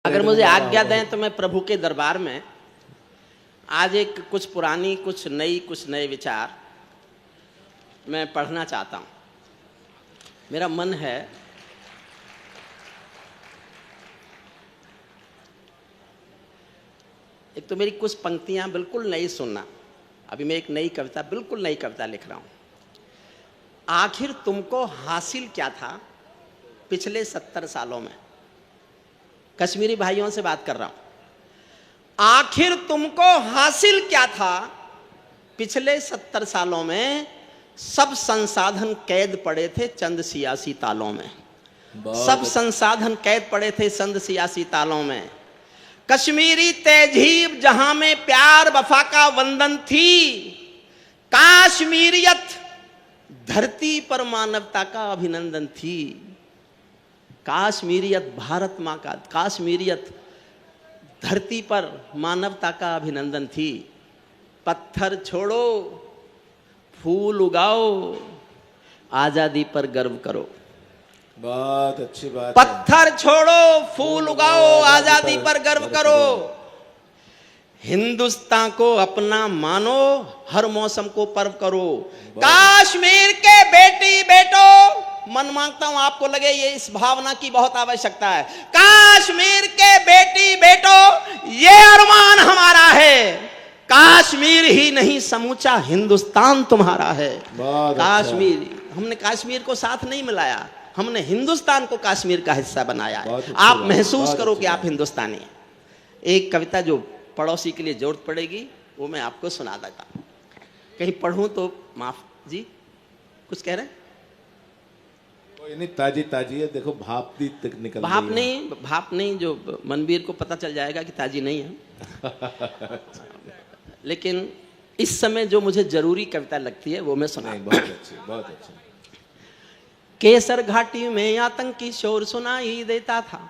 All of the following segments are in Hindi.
अगर मुझे आज्ञा दें तो मैं प्रभु के दरबार में आज एक कुछ पुरानी कुछ नए विचार मैं पढ़ना चाहता हूँ। मेरा मन है एक तो मेरी कुछ पंक्तियाँ बिल्कुल नई सुनना। अभी मैं एक बिल्कुल नई कविता लिख रहा हूँ। आखिर तुमको हासिल क्या था पिछले 70 सालों में। कश्मीरी भाइयों से बात कर रहा हूं। आखिर तुमको हासिल क्या था पिछले 70 सालों में। सब संसाधन कैद पड़े थे चंद सियासी तालों में। सब संसाधन कैद पड़े थे चंद सियासी तालों में। कश्मीरी तहजीब जहां में प्यार वफा का वंदन थी। काश्मीरियत धरती पर मानवता का अभिनंदन थी। काश्मीरियत भारत माँ का, काश्मीरियत धरती पर मानवता का अभिनंदन थी। पत्थर छोड़ो फूल उगाओ आजादी पर गर्व करो। बहुत अच्छी बात। पत्थर छोड़ो फूल उगाओ आजादी पर गर्व करो। हिंदुस्तान को अपना मानो हर मौसम को पर्व करो। कश्मीर के बेटी बेटो, मन मांगता हूं आपको लगे ये इस भावना की बहुत आवश्यकता है। कश्मीर के बेटी बेटो ये अरमान हमारा है। कश्मीर ही नहीं समूचा हिंदुस्तान तुम्हारा है। कश्मीर अच्छा। हमने कश्मीर को साथ नहीं मिलाया, हमने हिंदुस्तान को कश्मीर का हिस्सा बनाया है। आप महसूस करो कि आप हिंदुस्तानी हैं। एक कविता जो पड़ोसी के लिए जरूरत पड़ेगी वो मैं आपको सुना देता हूं। कहीं पढ़ूं तो माफ जी। कुछ कह रहे हैं? नहीं, ताजी ताजी है। देखो भाप दी तक निकल भाप नहीं जो मनवीर को पता चल जाएगा कि ताजी नहीं है। लेकिन इस समय जो मुझे जरूरी कविता लगती है वो मैं सुना। बहुत अच्छी, बहुत अच्छी। केसर घाटी में आतंकी शोर सुनाई देता था।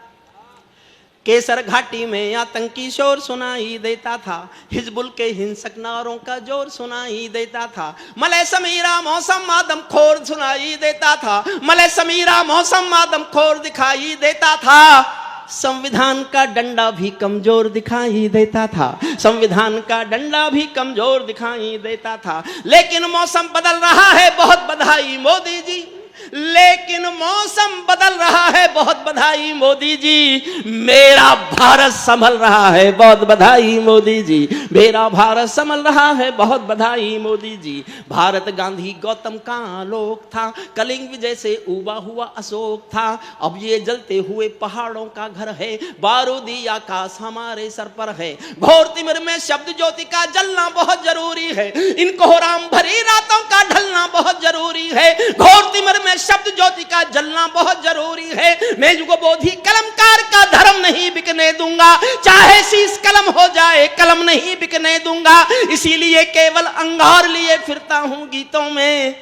केसर घाटी में आतंकी शोर सुनाई देता था। हिजबुल के हिंसक नारों का जोर सुनाई देता था। मलय समीरा मौसम आदम खोर सुनाई देता था। मलय समीरा मौसम आदम खोर दिखाई देता था। संविधान का डंडा भी कमजोर दिखाई देता था। संविधान का डंडा भी कमजोर दिखाई देता था। लेकिन मौसम बदल रहा है, बहुत बधाई मोदी जी। लेकिन मौसम बदल रहा है, बहुत बधाई मोदी जी। मेरा भारत संभल रहा है, बहुत बधाई मोदी जी। मेरा भारत संभल रहा है, बहुत बधाई मोदी जी। भारत गांधी गौतम का आलोक था। कलिंग विजय से उबा हुआ अशोक था। अब ये जलते हुए पहाड़ों का घर है। बारूदी आकाश हमारे सर पर है। घोर तिमिर में शब्द ज्योति का जलना बहुत जरूरी है। इन कोहराम भरी रातों का ढलना बहुत जरूरी है। घोर तिमिर में शब्द ज्योति का जलना बहुत जरूरी है। मैं युगो बोधी कलमकार का धर्म नहीं बिकने दूंगा। चाहे शीश कलम हो जाए कलम नहीं बिकने दूंगा। इसीलिए केवल अंगार लिए फिरता हूं गीतों में।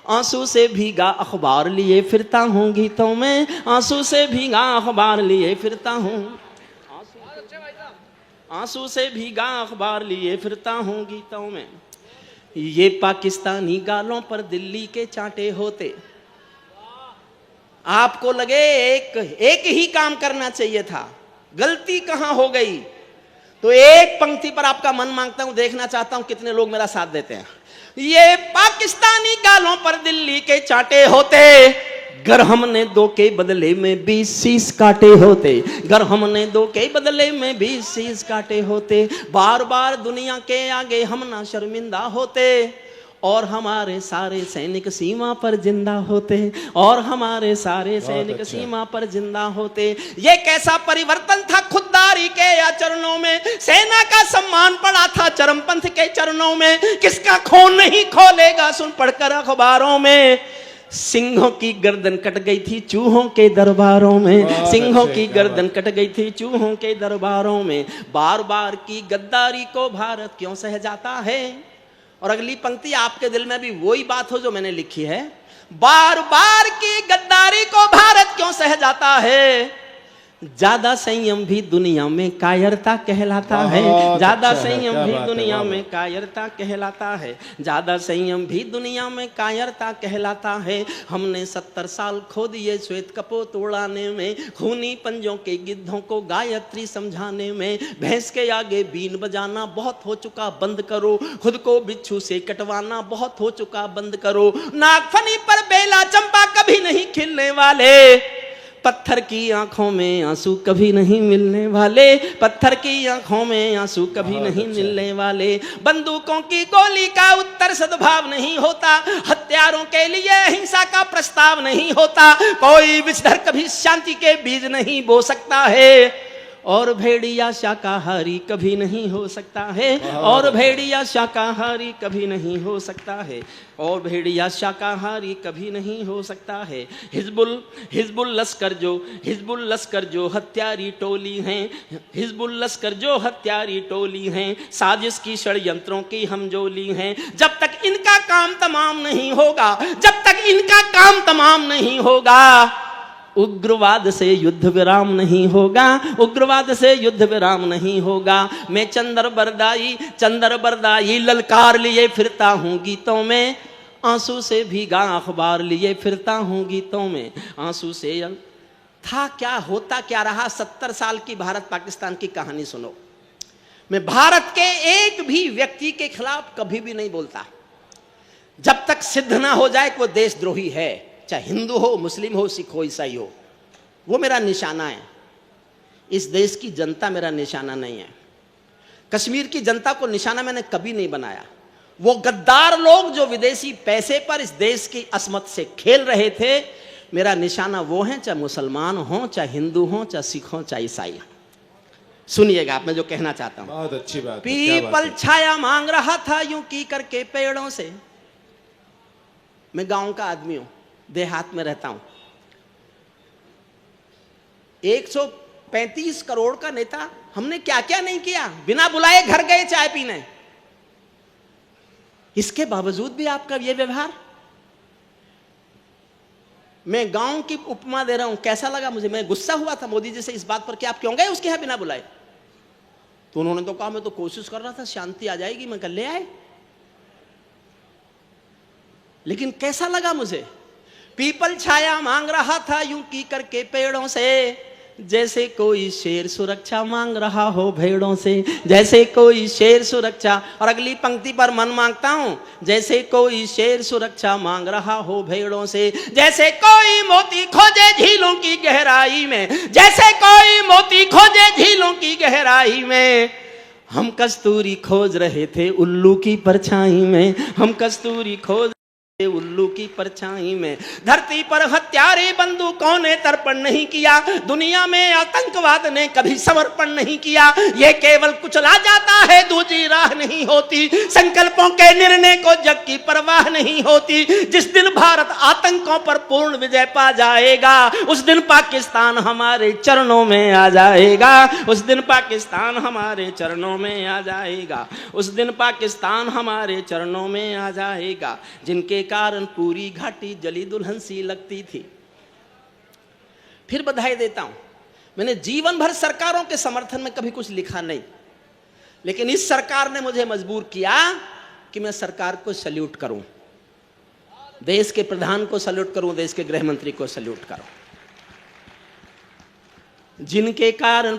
आंसू से भीगा अखबार लिए फिरता हूं गीतों में। आंसू से भीगा अखबार लिए फिरता हूं। आंसू से भीगा अखबार लिए फिरता हूं गीतों में। ये पाकिस्तानी गालों पर दिल्ली के चांटे होते। आपको लगे एक ही काम करना चाहिए था, गलती कहां हो गई। तो एक पंक्ति पर आपका मन मांगता हूं, देखना चाहता हूं कितने लोग मेरा साथ देते हैं। ये पाकिस्तानी गालों पर दिल्ली के चांटे होते। गर हमने 2 के बदले में 20 शीश काटे होते। गर हमने 2 के बदले में 20 शीश काटे होते। बार बार दुनिया के आगे हम ना शर्मिंदा होते। और हमारे सारे सैनिक सीमा पर जिंदा होते। और हमारे सारे सैनिक सीमा पर जिंदा होते। ये कैसा परिवर्तन था खुददारी के आचरणों में। सेना का सम्मान पड़ा था चरमपंथ के चरणों में। किसका खून नहीं खोलेगा सुन पढ़कर अखबारों में। सिंहों की गर्दन कट गई थी चूहों के दरबारों में। सिंहों की गर्दन कट गई थी चूहों के दरबारों में। बार बार की गद्दारी को भारत क्यों सह जाता है। और अगली पंक्ति आपके दिल में भी वही बात हो जो मैंने लिखी है। बार बार की गद्दारी को भारत क्यों सह जाता है। ज्यादा संयम भी दुनिया में कायरता कहलाता है। बहुत ज्यादा अच्छा है, संयम क्या भी बात है, दुनिया वाह, में वाह। कायरता कहलाता है। ज्यादा संयम भी दुनिया में कायरता कहलाता है। हमने 70 साल खो दिए श्वेत कपोत उड़ाने में, खूनी पंजों के गिद्धों को गायत्री समझाने में। भैंस के आगे बीन बजाना बहुत हो चुका, बंद करो। खुद को बिच्छू से कटवाना बहुत हो चुका, बंद करो। नागफनी पर बेला चंपा कभी नहीं खिलने वाले, पत्थर की आंखों में आंसू कभी नहीं मिलने वाले। पत्थर की आंखों में आंसू कभी बहुत नहीं अच्छा। मिलने वाले। बंदूकों की गोली का उत्तर सद्भाव नहीं होता, हत्यारों के लिए हिंसा का प्रस्ताव नहीं होता। कोई विषधर कभी शांति के बीज नहीं बो सकता है, और भेड़िया शाकाहारी कभी नहीं हो सकता है। और भेड़िया शाकाहारी कभी नहीं हो सकता है। और भेड़िया शाकाहारी कभी नहीं हो सकता है। हिजबुल लश्कर जो हत्यारी टोली हैं, हिजबुल लश्कर जो हत्यारी टोली हैं, साजिश की षड्यंत्रों की हम जोली हैं। जब तक इनका काम तमाम नहीं होगा, जब तक इनका काम तमाम नहीं होगा, उग्रवाद से युद्ध विराम नहीं होगा। उग्रवाद से युद्ध विराम नहीं होगा। मैं चंदर बरदाई ललकार लिए फिरता हूँ गीतों में, आंसू से भीगा अखबार लिए फिरता हूँ गीतों में, आंसू से। था क्या, होता क्या रहा। 70 साल की भारत पाकिस्तान की कहानी सुनो। मैं भारत के एक भी व्यक्ति के खिलाफ कभी भी नहीं बोलता जब तक सिद्ध ना हो जाए कि वो देशद्रोही है, चाहे हिंदू हो, मुस्लिम हो, सिख हो, ईसाई हो। वो मेरा निशाना है। इस देश की जनता मेरा निशाना नहीं है। कश्मीर की जनता को निशाना मैंने कभी नहीं बनाया। वो गद्दार लोग जो विदेशी पैसे पर इस देश की अस्मत से खेल रहे थे, मेरा निशाना वो है, चाहे मुसलमान हो, चाहे हिंदू हो, चाहे सिख हो, चाहे ईसाई हो। सुनिएगा आप मैं जो कहना चाहता हूं। बहुत अच्छी बात है, क्या बात पीपल है। छाया मांग रहा था यूं की करके पेड़ों से। मैं गांव का आदमी हूं, देहात में रहता हूं। 135 करोड़ का नेता, हमने क्या क्या नहीं किया। बिना बुलाए घर गए चाय पीने, इसके बावजूद भी आपका यह व्यवहार। मैं गांव की उपमा दे रहा हूं, कैसा लगा मुझे। मैं गुस्सा हुआ था मोदी जी से इस बात पर कि आप क्यों गए उसके यहां बिना बुलाए। तो उन्होंने तो कहा मैं तो कोशिश कर रहा था शांति आ जाएगी, मैं कल ले आए। लेकिन कैसा लगा मुझे। पीपल छाया मांग रहा था यूं की करके पेड़ों से, जैसे कोई शेर सुरक्षा मांग रहा हो भेड़ों से। जैसे कोई शेर सुरक्षा, और अगली पंक्ति पर मन मांगता हूं, जैसे कोई शेर सुरक्षा मांग रहा हो भेड़ों से। जैसे कोई मोती खोजे झीलों की गहराई में, जैसे कोई मोती खोजे झीलों की गहराई में, हम कस्तूरी खोज रहे थे उल्लू की परछाई में। हम कस्तूरी खोज उल्लू की परछाई में। धरती पर हत्यारे बंदूकों ने तर्पण नहीं किया, दुनिया में आतंकवाद ने कभी समर्पण नहीं किया। ये केवल कुचला जाता है, दूसरी राह नहीं होती। संकल्पों के निर्णय को जग की परवाह नहीं होती। जिस दिन भारत आतंकों पर पूर्ण विजय पा जाएगा, उस दिन पाकिस्तान हमारे चरणों में आ जाएगा। उस दिन पाकिस्तान हमारे चरणों में आ जाएगा। उस दिन पाकिस्तान हमारे चरणों में आ जाएगा। जिनके कारण पूरी घाटी जली दुल्हन सी लगती थी। फिर बधाई देता हूं, मैंने जीवन भर सरकारों के समर्थन में कभी कुछ लिखा नहीं, लेकिन इस सरकार ने मुझे मजबूर किया कि मैं सरकार को सैल्यूट करूं, देश के प्रधान को सैल्यूट करूं, देश के गृह मंत्री को सैल्यूट करूं। जिनके कारण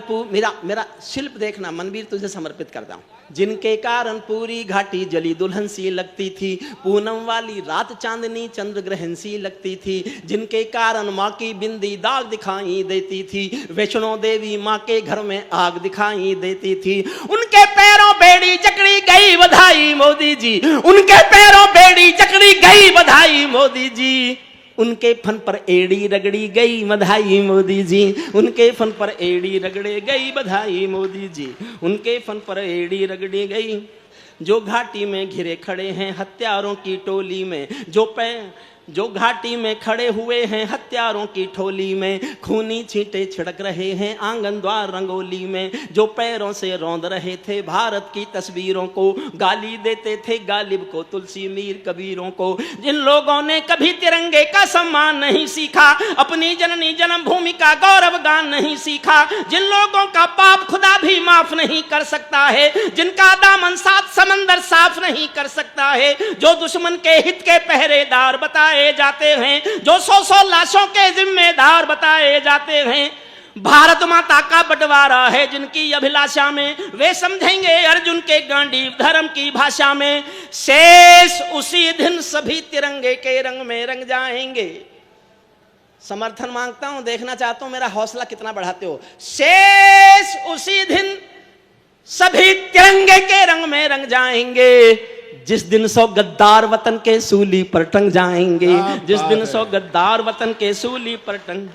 मेरा शिल्प देखना, मनवीर तुझे समर्पित करता हूं। जिनके कारण पूरी घाटी जली दुल्हन सी लगती थी, पूनम वाली रात चांदनी चंद्र ग्रहण सी लगती थी। जिनके कारण माँ की बिंदी दाग दिखाई देती थी, वैष्णो देवी माँ के घर में आग दिखाई देती थी। उनके पैरों बेड़ी जकड़ी गई बधाई मोदी जी, उनके पैरों बेड़ी जकड़ी गई बधाई मोदी जी। उनके फन पर एड़ी रगड़ी गई बधाई मोदी जी, उनके फन पर एड़ी रगड़े गई बधाई मोदी जी, उनके फन पर एड़ी रगड़ी गई। जो घाटी में घिरे खड़े हैं हत्यारों की टोली में, जो घाटी में खड़े हुए हैं हत्यारों की ठोली में, खूनी छींटे छिड़क रहे हैं आंगन द्वार रंगोली में, जो पैरों से रौंद रहे थे भारत की तस्वीरों को, गाली देते थे गालिब को तुलसी मीर कबीरों को, जिन लोगों ने कभी तिरंगे का सम्मान नहीं सीखा, अपनी जननी जन्मभूमि का गौरव गान नहीं सीखा, जिन लोगों का पाप खुदा भी माफ नहीं कर सकता है, जिनका दामन सात समंदर साफ नहीं कर सकता है, जो दुश्मन के हित के पहरेदार बताए जाते हैं, जो 100 लाशों के जिम्मेदार बताए जाते हैं, भारत माता का बंटवारा है जिनकी अभिलाषा में, वे समझेंगे अर्जुन के गांडीव धर्म की भाषा में, शेष उसी दिन सभी तिरंगे के रंग में रंग जाएंगे। समर्थन मांगता हूं, देखना चाहता हूं मेरा हौसला कितना बढ़ाते हो। शेष उसी दिन सभी तिरंगे के रंग में रंग जाएंगे, जिस दिन 100 गद्दार वतन के सूली पर टंग जाएंगे, जिस दिन 100 गद्दार वतन के सूली पर टंग।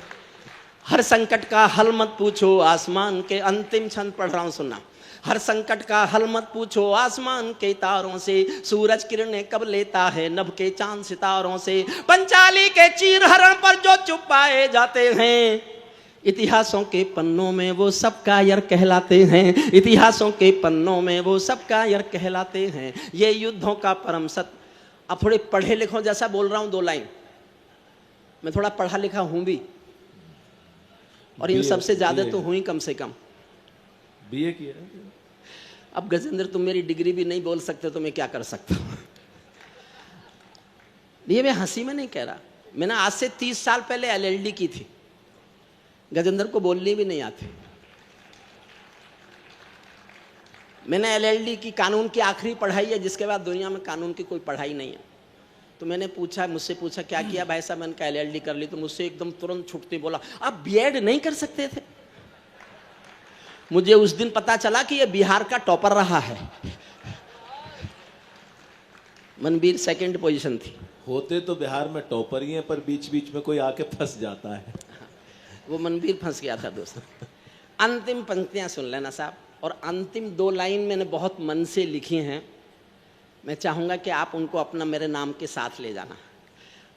हर संकट का हल मत पूछो आसमान के, अंतिम छंद पढ़ रहा हूं सुनना। हर संकट का हल मत पूछो आसमान के तारों से, सूरज किरणें कब लेता है नभ के चांद सितारों से, पंचाली के चीर हरण पर जो चुप पाए जाते हैं, इतिहासों के पन्नों में वो सब कायर कहलाते हैं, इतिहासों के पन्नों में वो सब कायर कहलाते हैं। ये युद्धों का परम सत्य। अब थोड़े पढ़े लिखों जैसा बोल रहा हूं 2 लाइन, मैं थोड़ा पढ़ा लिखा हूं भी, और इन सबसे ज्यादा तो हूं ही कम से कम। बीए किया। अब गजेंद्र तुम मेरी डिग्री भी नहीं बोल सकते तो मैं क्या कर सकता हूं। ये मैं हंसी में नहीं कह रहा, मैंने आज से 30 साल पहले LLD की थी, गजेंद्र को बोलनी भी नहीं आती। मैंने LLD की कानून की आखिरी पढ़ाई है, जिसके बाद दुनिया में कानून की कोई पढ़ाई नहीं है। तो मैंने मुझसे पूछा क्या किया भाई साहब, मैंने कहा LLD कर ली। तो मुझसे एकदम तुरंत छुटते बोला आप B.Ed नहीं कर सकते थे। मुझे उस दिन पता चला कि ये बिहार का टॉपर रहा है। मनबीर 2nd पोजीशन थी। होते तो बिहार में टॉपर ही हैं, पर बीच बीच में कोई आके फंस जाता है। वो मनबीर फंस गया था दोस्तों। अंतिम पंक्तियां सुन लेना साहब, और अंतिम 2 लाइन मैंने बहुत मन से लिखी हैं, मैं चाहूंगा कि आप उनको अपना मेरे नाम के साथ ले जाना।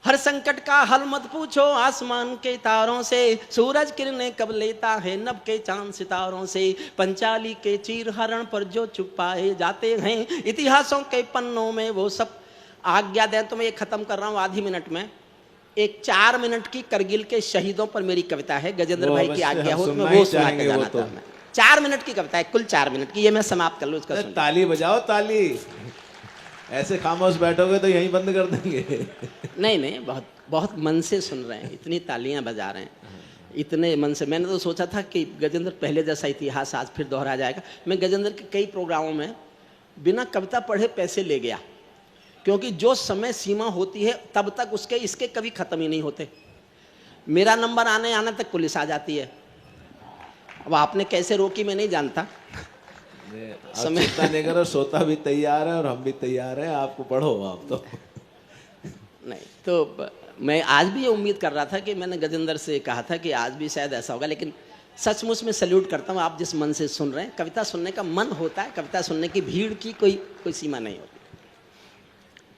हर संकट का हल मत पूछो आसमान के तारों से, सूरज किरणें कब लेता है नभ के चांद सितारों से, पंचाली के चीर हरण पर जो चुप पाए जाते हैं, इतिहासों के पन्नों में वो सब। आज्ञा दें तो मैं ये खत्म कर रहा हूँ आधी मिनट में। एक 4 मिनट की करगिल के शहीदों पर मेरी कविता है, गजेंद्र भाई की आज्ञा हो तो मैं वो सुना के जाना था। 4 मिनट की कविता है, कुल 4 मिनट की, ये मैं समाप्त कर लूँ उसका। ताली बजाओ ताली, ऐसे खामोश बैठोगे तो यहीं बंद कर देंगे। नहीं, बहुत बहुत मन से सुन रहे हैं, इतनी तालियां बजा रहे हैं, इतने मन से। मैंने तो सोचा था कि गजेंद्र पहले जैसा इतिहास आज फिर दोहरा जाएगा। मैं गजेंद्र के कई प्रोग्रामों में बिना कविता पढ़े पैसे ले गया, क्योंकि जो समय सीमा होती है तब तक उसके इसके कभी खत्म ही नहीं होते। मेरा नंबर आने तक पुलिस आ जाती है। अब आपने कैसे रोकी मैं नहीं जानता। समय नहीं करो, सोता भी तैयार है और हम भी तैयार हैं, आपको पढ़ो आप तो। नहीं तो मैं आज भी ये उम्मीद कर रहा था कि मैंने गजेंद्र से कहा था कि आज भी शायद ऐसा होगा, लेकिन सचमुच में सैल्यूट करता हूँ आप जिस मन से सुन रहे हैं। कविता सुनने का मन होता है, कविता सुनने की भीड़ की कोई सीमा नहीं होती।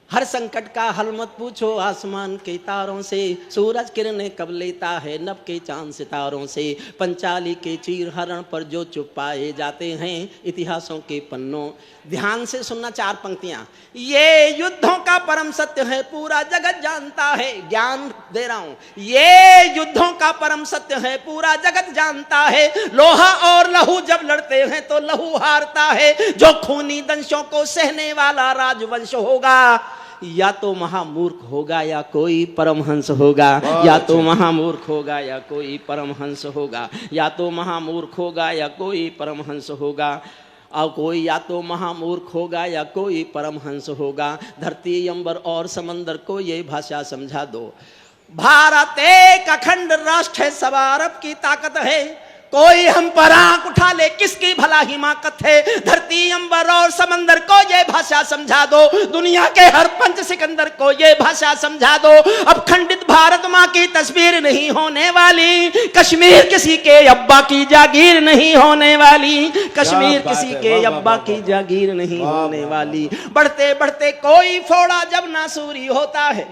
हर संकट का हल मत पूछो आसमान के तारों से, सूरज किरणें कब लेता है नभ के चांद सितारों से, पंचाली के चीर हरण पर जो चुप पाए जाते हैं, इतिहासों के पन्नों। ध्यान से सुनना 4 पंक्तियां। ये युद्धों का परम सत्य है पूरा जगत जानता है, ज्ञान दे रहा हूं। ये युद्धों का परम सत्य है पूरा जगत जानता है, लोहा और लहू जब लड़ते हैं तो लहू हारता है, जो खूनी दंशों को सहने वाला राजवंश होगा, या तो महामूर्ख होगा या कोई परमहंस होगा, या तो महामूर्ख होगा या कोई परमहंस होगा, या तो महामूर्ख होगा या कोई परमहंस होगा, और कोई या तो महामूर्ख होगा या कोई परमहंस होगा। धरती अंबर और समंदर को ये भाषा समझा दो, भारत एक अखंड राष्ट्र है, सवा अरब की ताकत है, कोई हम पर आंख उठा ले किसकी भला हिमाकत है। धरती अंबर और समंदर को ये भाषा समझा दो, दुनिया के हर पंच सिकंदर को ये भाषा समझा दो। अब खंडित भारत माँ की तस्वीर नहीं होने वाली, कश्मीर किसी के अब्बा की जागीर नहीं होने वाली, कश्मीर किसी के अब्बा की जागीर नहीं होने वाली। बढ़ते बढ़ते कोई फोड़ा जब नासूरी होता है,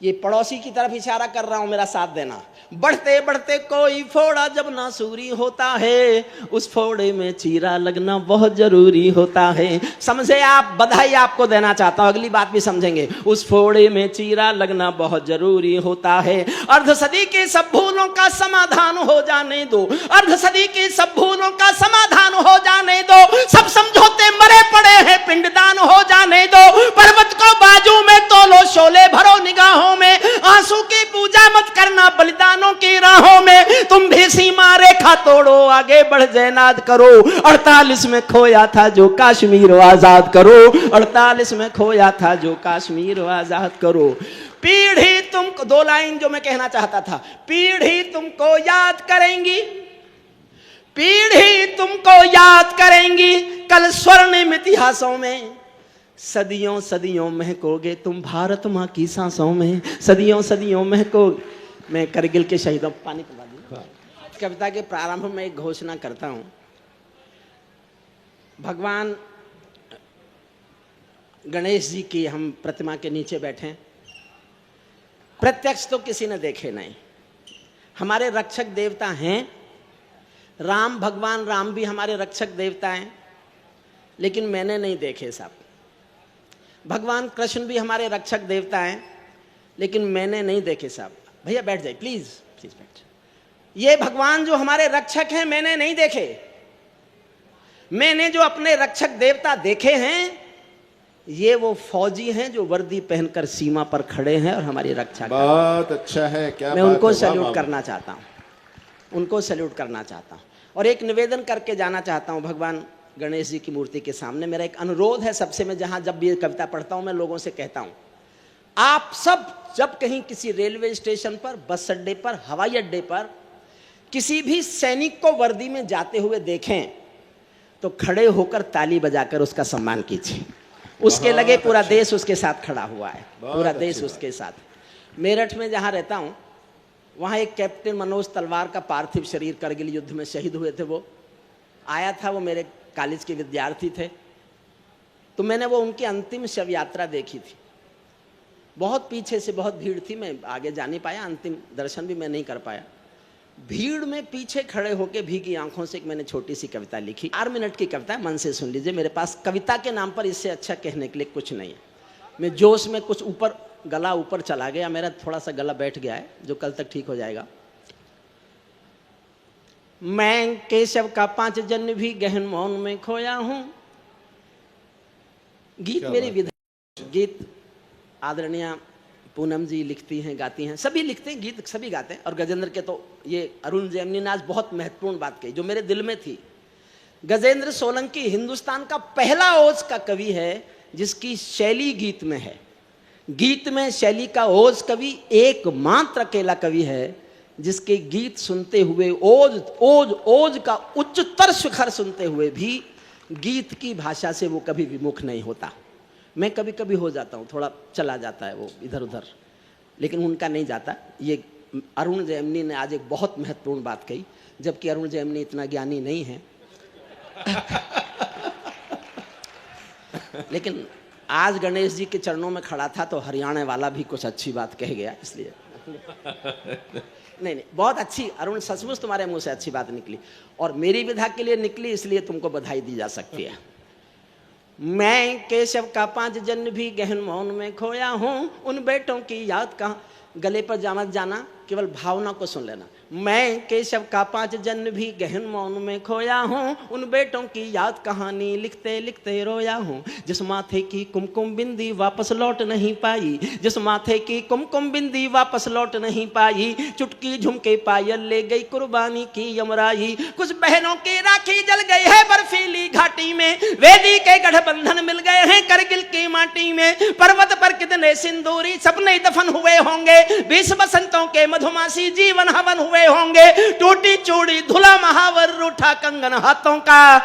ये पड़ोसी की तरफ इशारा कर रहा हूं, मेरा साथ देना। बढ़ते बढ़ते कोई फोड़ा जब नासूरी होता है, उस फोड़े में चीरा लगना बहुत जरूरी होता है। समझे आप? बधाई आपको देना चाहता हूं, अगली बात भी समझेंगे। उस फोड़े में चीरा लगना बहुत जरूरी होता है। अर्ध सदी के सब भूलों का समाधान हो जाने दो, अर्ध सदी के सब भूलों का समाधान हो जाने दो। सब समझौते मरे पड़े हैं, पिंडदान हो जाने दो। पर्वत को बाजू में तोलो, शोले भरो निगाहों में। आंसू की पूजा मत करना बलिदानों की राहों में। तुम भी सीमा रेखा तोड़ो, आगे बढ़ जयनाद करो। 48 में खोया था जो कश्मीर आजाद करो, 48 में खोया था जो कश्मीर आजाद करो। पीढ़ी तुमको, 2 लाइन जो मैं कहना चाहता था, पीढ़ी तुमको याद करेंगी, पीढ़ी तुमको याद करेंगी कल स्वर्णिम इतिहासों में। सदियों सदियों महकोगे तुम भारत माँ की सांसों में, सदियों सदियों महकोगे। मैं करगिल के शहीदों, पानी पिला दीजिए। कविता के प्रारंभ में एक घोषणा करता हूं। भगवान गणेश जी की हम प्रतिमा के नीचे बैठे, प्रत्यक्ष तो किसी ने देखे नहीं। हमारे रक्षक देवता हैं राम, भगवान राम भी हमारे रक्षक देवता हैं, लेकिन मैंने नहीं देखे साहब। भगवान कृष्ण भी हमारे रक्षक देवता हैं, लेकिन मैंने नहीं देखे साहब। भैया बैठ जाइए प्लीज, प्लीज बैठ। ये भगवान जो हमारे रक्षक हैं मैंने नहीं देखे। मैंने जो अपने रक्षक देवता देखे हैं, ये वो फौजी हैं जो वर्दी पहनकर सीमा पर खड़े हैं और हमारी रक्षा कर रहे हैं। बहुत अच्छा है, क्या मैं बात उनको है, सैल्यूट वाह, करना चाहता हूँ, उनको सैल्यूट करना चाहता हूँ। और एक निवेदन करके जाना चाहता हूँ भगवान गणेश जी की मूर्ति के सामने। मेरा एक अनुरोध है सबसे, मैं जहाँ जब भी ये कविता पढ़ता हूँ मैं लोगों से कहता हूँ, आप सब जब कहीं किसी रेलवे स्टेशन पर, बस अड्डे पर, हवाई अड्डे पर किसी भी सैनिक को वर्दी में जाते हुए देखें तो खड़े होकर ताली बजाकर उसका सम्मान कीजिए। उसके लगे पूरा देश उसके साथ खड़ा हुआ है, पूरा देश उसके साथ। मेरठ में जहाँ रहता हूँ वहाँ एक कैप्टन मनोज तलवार का पार्थिव शरीर करगिल युद्ध में शहीद हुए थे, वो आया था। वो मेरे कॉलेज के विद्यार्थी थे, तो मैंने वो उनकी अंतिम शव यात्रा देखी थी। बहुत पीछे से बहुत भीड़ थी, मैं आगे जा नहीं पाया, अंतिम दर्शन भी मैं नहीं कर पाया। भीड़ में पीछे खड़े होकर भीगी आंखों से एक मैंने छोटी सी कविता लिखी। 4 मिनट की कविता है, मन से सुन लीजिए। मेरे पास कविता के नाम पर इससे अच्छा कहने के लिए कुछ नहीं है। मैं जोश में कुछ ऊपर, गला ऊपर चला गया, मेरा थोड़ा सा गला बैठ गया है, जो कल तक ठीक हो जाएगा। मैं केशव का 5 जन्म भी गहन मौन में खोया हूं। गीत मेरी विधा, गीत आदरणीय पूनम जी लिखती हैं, गाती हैं, सभी लिखते हैं गीत, सभी गाते हैं। और गजेंद्र के तो ये अरुण जैमिनी ने आज बहुत महत्वपूर्ण बात कही जो मेरे दिल में थी। गजेंद्र सोलंकी हिंदुस्तान का पहला ओज का कवि है जिसकी शैली गीत में है। गीत में शैली का ओज कवि एकमात्र अकेला कवि है जिसके गीत सुनते हुए, ओज ओज ओज का उच्चतर शिखर सुनते हुए भी गीत की भाषा से वो कभी विमुख नहीं होता। मैं कभी कभी हो जाता हूँ, थोड़ा चला जाता है वो इधर उधर, लेकिन उनका नहीं जाता। ये अरुण जैमिनी ने आज एक बहुत महत्वपूर्ण बात कही, जबकि अरुण जैमिनी इतना ज्ञानी नहीं है लेकिन आज गणेश जी के चरणों में खड़ा था तो हरियाणा वाला भी कुछ अच्छी बात कह गया, इसलिए नहीं नहीं, बहुत अच्छी अरुण, सचमुच तुम्हारे मुंह से अच्छी बात निकली और मेरी विधा के लिए निकली, इसलिए तुमको बधाई दी जा सकती है। मैं केशव का 5 जन्म भी गहन मौन में खोया हूं, उन बेटों की याद कहाँ, गले पर जामत जाना, केवल भावना को सुन लेना। मैं केशव का 5 जन्म भी गहन मौन में खोया हूँ, उन बेटों की याद कहानी लिखते लिखते रोया हूँ। जिस माथे की कुमकुम बिंदी वापस लौट नहीं पाई, जिस माथे की कुमकुम बिंदी वापस लौट नहीं पाई, चुटकी झुमके पायल ले गई कुर्बानी की यमराई। कुछ बहनों की राखी जल गई है बर्फीली घाटी में, वेदी के गठबंधन मिल गए हैं करगिल की माटी में। पर्वत पर कितने सिंदूरी सपने दफन हुए होंगे, 20 बसंतों के मधुमासी जीवन हवन हुए होंगे। टूटी चूड़ी धुला महावर, रूठा कंगन हाथों का,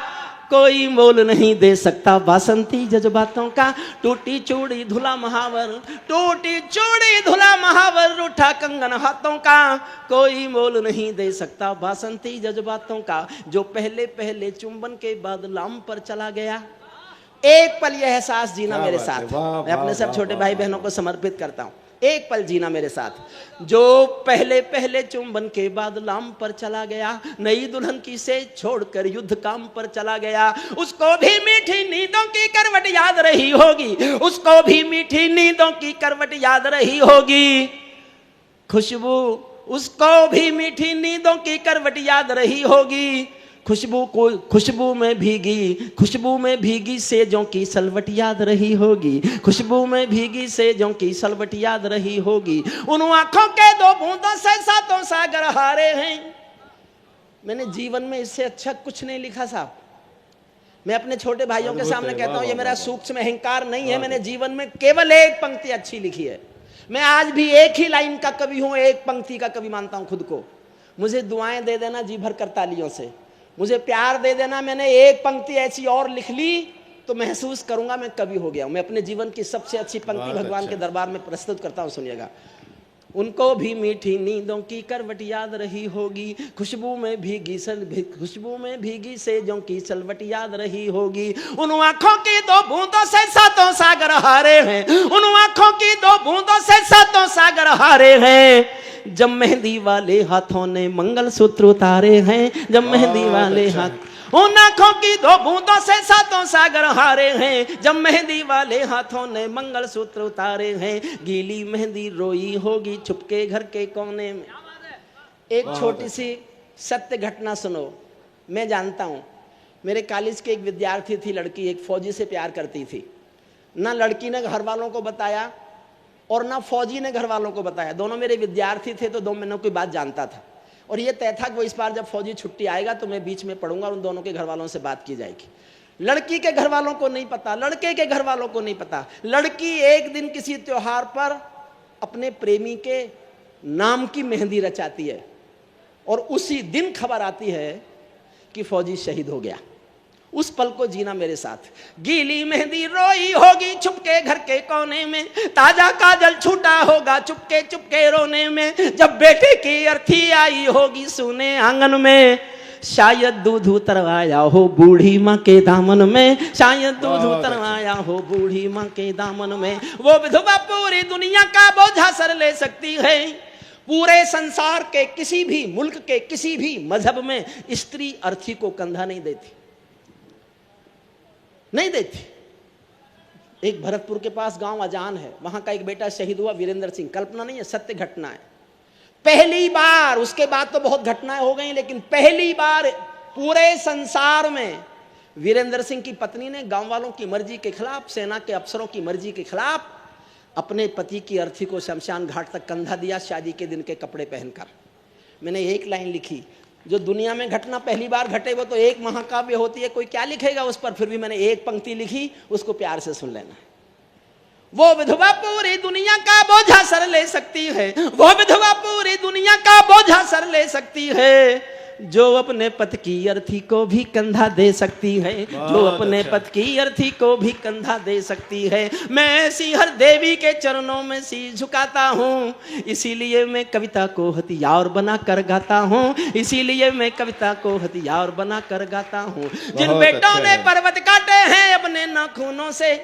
कोई मोल नहीं दे सकता बासंती जज्बातों का। टूटी चूड़ी धुला महावर, टूटी चूड़ी धुला महावर, रूठा कंगन हाथों का, कोई मोल नहीं दे सकता बासंती जज्बातों का। जो पहले पहले चुंबन के बाद लाम पर चला गया, एक पल यह एहसास जीना मेरे साथ। मैं अपने सब छोटे भाई बहनों को समर्पित करता हूँ। एक पल जीना मेरे साथ। जो पहले पहले चुंबन के बाद लाम पर चला गया, नई दुल्हन की से छोड़कर युद्ध काम पर चला गया, उसको भी मीठी नींदों की करवट याद रही होगी, उसको भी मीठी नींदों की करवट याद रही होगी। खुशबू, उसको भी मीठी नींदों की करवट याद रही होगी। खुशबू में भीगी सेजों की सलवट याद रही होगी, खुशबू में भीगी सेजों की सलवट याद रही होगी। उन आंखों के दो बूंदों से सातों सागर हारे हैं। मैंने जीवन में इससे अच्छा कुछ नहीं लिखा साहब। मैं अपने छोटे भाइयों के सामने कहता हूं, ये मेरा सूक्ष्म अहंकार नहीं है, मैंने जीवन में केवल एक पंक्ति अच्छी लिखी है। मैं आज भी एक ही लाइन का कवि हूं, एक पंक्ति का कवि मानता हूं खुद को। मुझे दुआएं दे देना जी भर कर तालियों से, मुझे प्यार दे देना, मैंने एक पंक्ति ऐसी और लिख ली तो महसूस करूंगा मैं कवि हो गया हूं। मैं अपने जीवन की सबसे अच्छी पंक्ति भगवान के दरबार में प्रस्तुत करता हूं, सुनिएगा। उनको भी मीठी नींदों की करवट याद रही होगी, खुशबू में भीगी सेजों की सलवट याद रही होगी। उन आंखों की दो बूंदों से सातों सागर हारे हैं, उन आंखों की दो बूंदों से सातों सागर हारे हैं। जब मेहंदी वाले हाथों ने मंगलसूत्र उतारे हैं, जब मेहंदी वाले हाथ, उन आंखों की दो बूंदों से सातों सागर हारे हैं। जब मेहंदी वाले हाथों ने मंगलसूत्र उतारे हैं, गीली मेहंदी रोई होगी छुपके घर के कोने में। एक छोटी सी सत्य घटना सुनो। मैं जानता हूं, मेरे कॉलेज के एक विद्यार्थी थी लड़की, एक फौजी से प्यार करती थी। ना लड़की ने घर वालों को बताया और ना फौजी ने घर वालों को बताया। दोनों मेरे विद्यार्थी थे तो 2 महीनों की बात जानता था, और ये तय था कि वो इस बार जब फौजी छुट्टी आएगा तो मैं बीच में पढ़ूंगा और उन दोनों के घर वालों से बात की जाएगी। लड़की के घर वालों को नहीं पता, लड़के के घर वालों को नहीं पता। लड़की एक दिन किसी त्योहार पर अपने प्रेमी के नाम की मेहंदी रचाती है और उसी दिन खबर आती है कि फौजी शहीद हो गया। उस पल को जीना मेरे साथ। गीली मेहंदी रोई होगी छुपके घर के कोने में, ताजा काजल छूटा होगा चुपके चुपके रोने में। जब बेटे की अर्थी आई होगी सुने आंगन में, शायद दूध उतरवाया हो बूढ़ी माँ के दामन में, शायद दूध उतरवाया हो बूढ़ी माँ के दामन में। वो विधवा पूरी दुनिया का बोझा सर ले सकती है, पूरे संसार के किसी भी मुल्क के किसी भी मजहब में स्त्री अर्थी को कंधा नहीं देती, नहीं देती। एक भरतपुर के पास गांव अजान है, वहां का एक बेटा शहीद हुआ, वीरेंद्र सिंह। कल्पना नहीं है, सत्य घटना है। पहली बार, उसके बाद तो बहुत घटनाएं हो गई, लेकिन पहली बार पूरे संसार में वीरेंद्र सिंह की पत्नी ने गांव वालों की मर्जी के खिलाफ, सेना के अफसरों की मर्जी के खिलाफ अपने पति की अर्थी को शमशान घाट तक कंधा दिया, शादी के दिन के कपड़े पहनकर। मैंने एक लाइन लिखी, जो दुनिया में घटना पहली बार घटे वो तो एक महाकाव्य होती है, कोई क्या लिखेगा उस पर, फिर भी मैंने एक पंक्ति लिखी, उसको प्यार से सुन लेना। वो विधवा पूरी दुनिया का बोझा सर ले सकती है, वो विधवा पूरी दुनिया का बोझा सर ले सकती है, जो अपने पति की अर्थी को भी कंधा दे सकती है, जो अपने पति की अर्थी को भी कंधा दे सकती है। मैं ऐसी हर देवी के चरणों में शीश झुकाता हूँ, इसीलिए मैं कविता को हथियार बना कर गाता हूँ, इसीलिए मैं कविता को हथियार बना कर गाता हूँ। जिन बेटों ने पर्वत काटे हैं अपने नाखूनों से,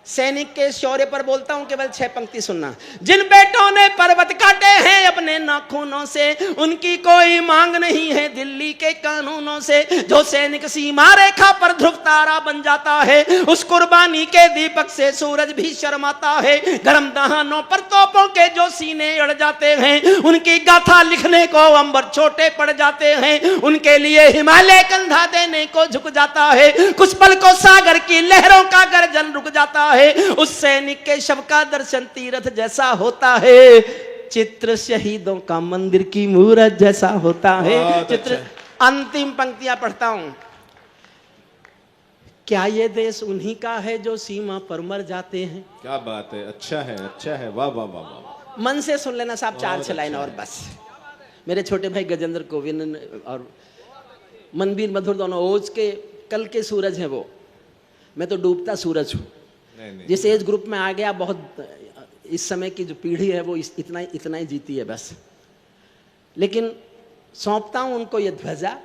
सैनिक के शौर्य पर बोलता हूं, केवल 6 पंक्ति सुनना। जिन बेटों ने पर्वत काटे हैं अपने नाखूनों से, उनकी कोई मांग नहीं है दिल्ली के कानूनों से। जो सैनिक सीमा रेखा पर ध्रुव तारा बन जाता है, उस कुर्बानी के दीपक से सूरज भी शर्माता है। गरम दहानों पर तोपों के जो सीने अड़ जाते हैं, उनकी गाथा लिखने को अंबर छोटे पड़ जाते हैं। उनके लिए हिमालय कंधा देने को झुक जाता है, कुछ पल को सागर की लहरों का गर्जन रुक जाता है। उस सैनिक के शव का दर्शन तीर्थ जैसा होता है, चित्र शहीदों का मंदिर की मूरत जैसा होता है। चित्र अंतिम पंक्तियां पढ़ता हूं। क्या ये देश उन्हीं का है जो सीमा पर मर जाते हैं? क्या बात है, अच्छा है, अच्छा है, वाह वाह वाह वाह। मन से सुन लेना साहब, 4 लाइन और बस। मेरे छोटे भाई गजेंद्र कोविंद और मनबीर मधुर दोनों ओज के कल के सूरज हैं वो, मैं तो डूबता सूरज हूं। जिस एज ग्रुप में आ गया, बहुत इस समय की जो पीढ़ी है वो इतना ही जीती है बस। लेकिन सौंपता हूं उनको ये ध्वजा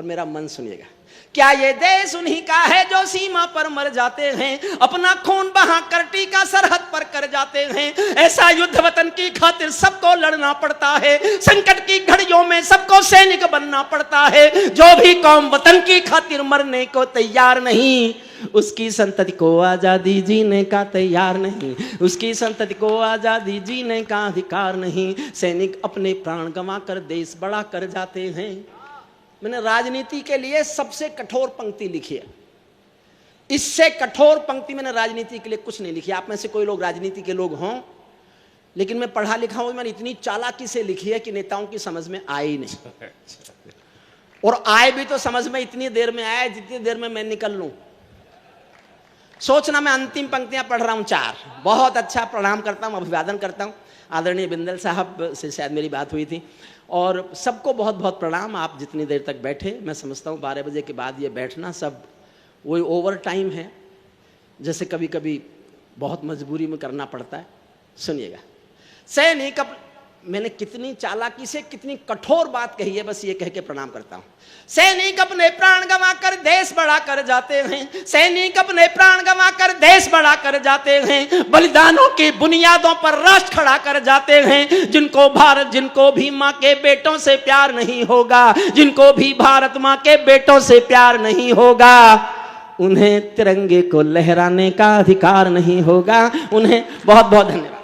और मेरा मन सुनिएगा। क्या ये देश उन्हीं का है जो सीमा पर मर जाते हैं, अपना खून बहाकर टीका सरहद पर कर जाते हैं। ऐसा युद्ध वतन की खातिर सबको लड़ना पड़ता है, संकट की घड़ियों में सबको सैनिक बनना पड़ता है। जो भी कौम वतन की खातिर मरने को तैयार नहीं, उसकी संतति को आजादी जीने का तैयार नहीं, उसकी संतति को आजादी जीने का अधिकार नहीं। सैनिक अपने प्राण गंवा कर देश बड़ा कर जाते हैं। मैंने राजनीति के लिए सबसे कठोर पंक्ति लिखी है, इससे कठोर पंक्ति मैंने राजनीति के लिए कुछ नहीं लिखी। आप में से कोई लोग राजनीति के लोग हों, लेकिन मैं पढ़ा लिखा हूं, मैंने इतनी चालाकी से लिखी है कि नेताओं की समझ में आए ही नहीं, और आए भी तो समझ में इतनी देर में आया जितनी देर में मैं निकल लूं। सोचना मैं अंतिम पंक्तियां पढ़ रहा हूं 4। बहुत अच्छा प्रणाम करता हूं, अभिवादन करता हूं। आदरणीय बिंदल साहब से शायद मेरी बात हुई थी, और सबको बहुत बहुत प्रणाम। आप जितनी देर तक बैठे, मैं समझता हूँ 12 बजे के बाद ये बैठना सब वही ओवर टाइम है, जैसे कभी कभी बहुत मजबूरी में करना पड़ता है। सुनिएगा, सैनिक मैंने कितनी चालाकी से कितनी कठोर बात कही है, बस ये कह के प्रणाम करता हूं। सैनिक अपने प्राण गंवा कर देश बड़ा कर जाते हैं, सैनिक अपने प्राण गंवा कर देश बड़ा कर जाते हैं। बलिदानों की बुनियादों पर राष्ट्र खड़ा कर जाते हैं। जिनको भी माँ के बेटों से प्यार नहीं होगा, जिनको भी भारत माँ के बेटों से प्यार नहीं होगा, उन्हें तिरंगे को लहराने का अधिकार नहीं होगा। उन्हें बहुत बहुत धन्यवाद।